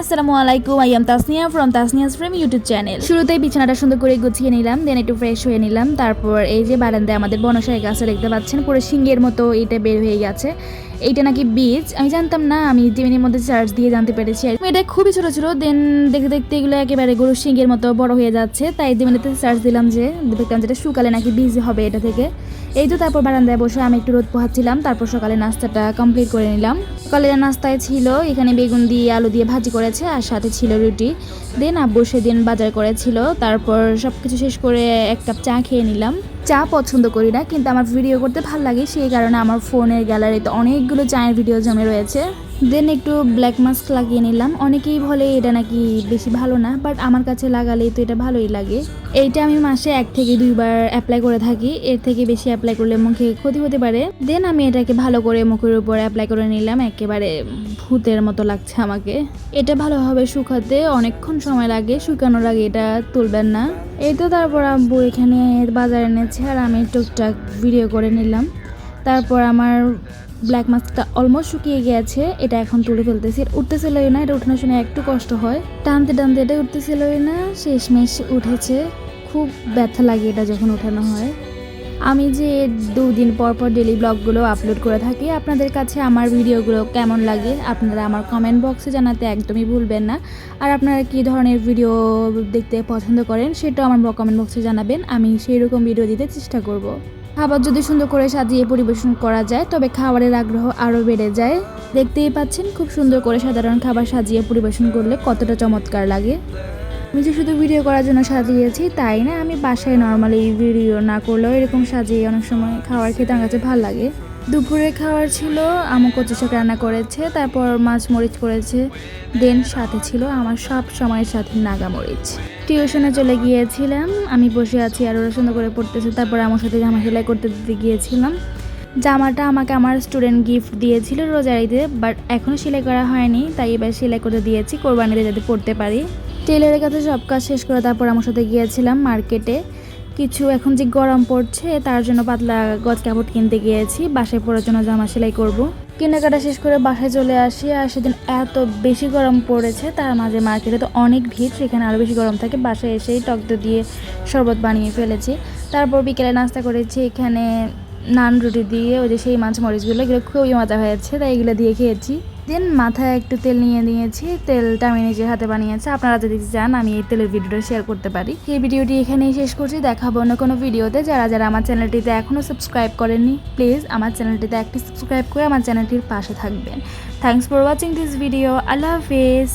আসসালামু আলাইকুম, I am Tasnia from Tasnia's frame YouTube channel. শুরুতেই বিছানাটা সুন্দর করে গুছিয়ে নিলাম, দেন একটু ফ্রেশ হয়ে নিলাম। তারপর এই যে বারান্দায় আমাদের বনসাই গাছটা দেখতে পাচ্ছেন, পুরো শিঙ্গের মতো এটা বের হয়ে গেছে। এইটা নাকি বীজ, আমি জানতাম না, আমি জিমিনির মধ্যে সার্চ দিয়ে জানতে পেরেছি। এটা খুবই ছোট ছোট, দেন দেখতে দেখতে এগুলো একেবারে গরুর শিঙ্গের মতো বড় হয়ে যাচ্ছে। তাই জিমিনিতে সার্চ দিলাম, যে দেখলাম যেটা শুকালে নাকি বীজ হবে এটা থেকে। এই তো তারপর বারান্দায় বসে আমি একটু রোদ পোহাচ্ছিলাম। তারপর সকালে নাস্তাটা কমপ্লিট করে নিলাম। সকালের নাস্তায় ছিল এখানে বেগুন দিয়ে আলু দিয়ে ভাজি করেছে, আর সাথে ছিল রুটি। দেন আব্বু সেদিন বাজার করেছিল। তারপর সব কিছু শেষ করে এক কাপ চা খেয়ে নিলাম। চা পছন্দ করি না, কিন্তু আমার ভিডিও করতে ভালো লাগে, সেই কারণে আমার ফোনের গ্যালারিতে অনেকগুলো চায়ের ভিডিও জমে রয়েছে। দেন একটু ব্ল্যাক মাস্ক লাগিয়ে নিলাম। অনেকেই বলে এটা নাকি বেশি ভালো না, বাট আমার কাছে লাগালেই তো এটা ভালোই লাগে। এইটা আমি মাসে 1 থেকে 2 বার অ্যাপ্লাই করে থাকি, এর থেকে বেশি অ্যাপ্লাই করলে মুখে ক্ষতি হতে পারে। দেন আমি এটাকে ভালো করে মুখের উপর অ্যাপ্লাই করে নিলাম। একেবারে ভূতের মতো লাগছে আমাকে। এটা ভালোভাবে শুকাতে অনেকক্ষণ সময় লাগে, শুকানোর আগে এটা তুলবেন না। এই তো তারপর আব্বু এখানে বাজারে এনেছে, আর আমি টুকটাক ভিডিও করে নিলাম। তারপর আমার ব্ল্যাক মাস্কটা অলমোস্ট শুকিয়ে গিয়েছে, এটা এখন তুলে ফেলতেছি। উঠতেছিলই না, এটা উঠানোর সময় একটু কষ্ট হয়, টানতে টানতে এটা উঠতেছিলই না, শেষমেশ উঠেছে। খুব ব্যথা লাগে এটা যখন উঠানো হয়। আমি যে 2 দিন পর পর ডেলি ব্লগগুলো আপলোড করে থাকি, আপনাদের কাছে আমার ভিডিওগুলো কেমন লাগে আপনারা আমার কমেন্ট বক্সে জানাতে একদমই ভুলবেন না। আর আপনারা কী ধরনের ভিডিও দেখতে পছন্দ করেন সেটাও আমার কমেন্ট বক্সে জানাবেন, আমি সেই রকম ভিডিও দিতে চেষ্টা করব। খাবার যদি সুন্দর করে সাজিয়ে পরিবেশন করা যায় তবে খাবারের আগ্রহ আরও বেড়ে যায়। দেখতেই পাচ্ছেন খুব সুন্দর করে সাধারণ খাবার সাজিয়ে পরিবেশন করলে কতটা চমৎকার লাগে। আমি যে শুধু ভিডিও করার জন্য সাজিয়েছি তাই না, আমি বাসায় নর্মালি ভিডিও না করলেও এরকম সাজিয়ে অনেক সময় খাবার খেতে আমার কাছে ভালো লাগে। দুপুরে খাবার ছিল আমু কচু শাক রান্না করেছে, তারপর মাছ মরিচ করেছে। দেন সাথে ছিল আমার সব সময়ের সাথে নাগামরিচ। টিউশনে চলে গিয়েছিলাম, আমি বসে আছি আর ওরা সুন্দর করে পড়তেছে। তারপর আমার সাথে জামা সেলাই করতে দিতে গিয়েছিলাম। জামাটা আমাকে আমার স্টুডেন্ট গিফট দিয়েছিল রোজার ঈদে, বাট এখনও সেলাই করা হয়নি, তাই এবার সেলাই করতে দিয়েছি কোরবানিতে যাতে পড়তে পারি। টেলারের কাছে সব কাজ শেষ করে তারপর আমার সাথে গিয়েছিলাম মার্কেটে। কিছু এখন যে গরম পড়ছে তার জন্য পাতলা গজ কাপড় কিনতে গিয়েছি, বাসায় পরার জন্য জামা সেলাই করব। কেনাকাটা শেষ করে বাসায় চলে আসি, আর সেদিন এত বেশি গরম পড়েছে, তার মাঝে মার্কেটে তো অনেক ভিড়, সেখানে আরও বেশি গরম থাকে। বাসায় এসেই টক দই দিয়ে শরবত বানিয়ে ফেলেছি। তারপর বিকেলে নাস্তা করেছি এখানে নান রুটি দিয়ে, ওই যে সেই মাছ মরিচগুলো, এগুলো খুবই মজা হয়েছে, তাই এগুলো দিয়ে খেয়েছি। দেন মাথায় একটু তেল নিয়ে নিয়েছি, তেলটা আমি নিজের হাতে বানিয়েছি। আপনারা যদি চান আমি এই তেলের ভিডিওটা শেয়ার করতে পারি। এই ভিডিওটি এখানেই শেষ করছি, দেখাবো অন্য কোনো ভিডিওতে। যারা যারা আমার চ্যানেলটিতে এখনও সাবস্ক্রাইব করেননি প্লিজ আমার চ্যানেলটিতে একটি সাবস্ক্রাইব করে আমার চ্যানেলটির পাশে থাকবেন। Thanks for watching this video. আল্লাহ হাফেজ।